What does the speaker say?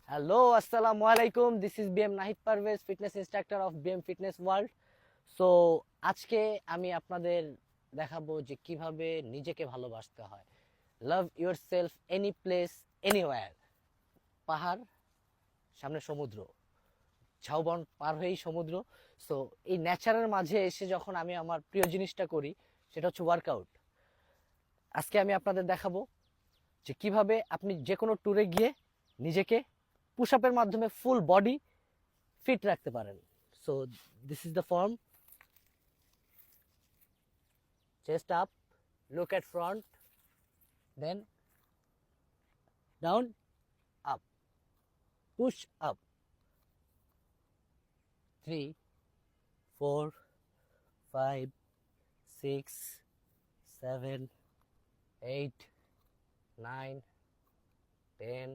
Hello, Assalamu alaikum. This is BM Nahid Parvez, fitness instructor of BM Fitness World. So, আজকে আমি আপনাদের দেখাবো যে কিভাবে নিজেকে ভালোবাসতে হয়। লাভ ইয়োরসেলফ এনি প্লেস এনিওয়্যার। পাহাড়, সামনে সমুদ্র, ঝাউবন পার হয়েই সমুদ্র। সো এই ন্যাচারের মাঝে এসে যখন আমি আমার প্রিয় জিনিসটা করি, সেটা হচ্ছে ওয়ার্কআউট। আজকে আমি আপনাদের দেখাবো যে কিভাবে আপনি যে কোনো ট্যুরে গিয়ে নিজেকে পুশ আপের মাধ্যমে ফুল বডি ফিট রাখতে পারেন। So this is the form: chest up, look at front, then down, up, push up. 3, 4, 5, 6, 7, 8, 9, 10,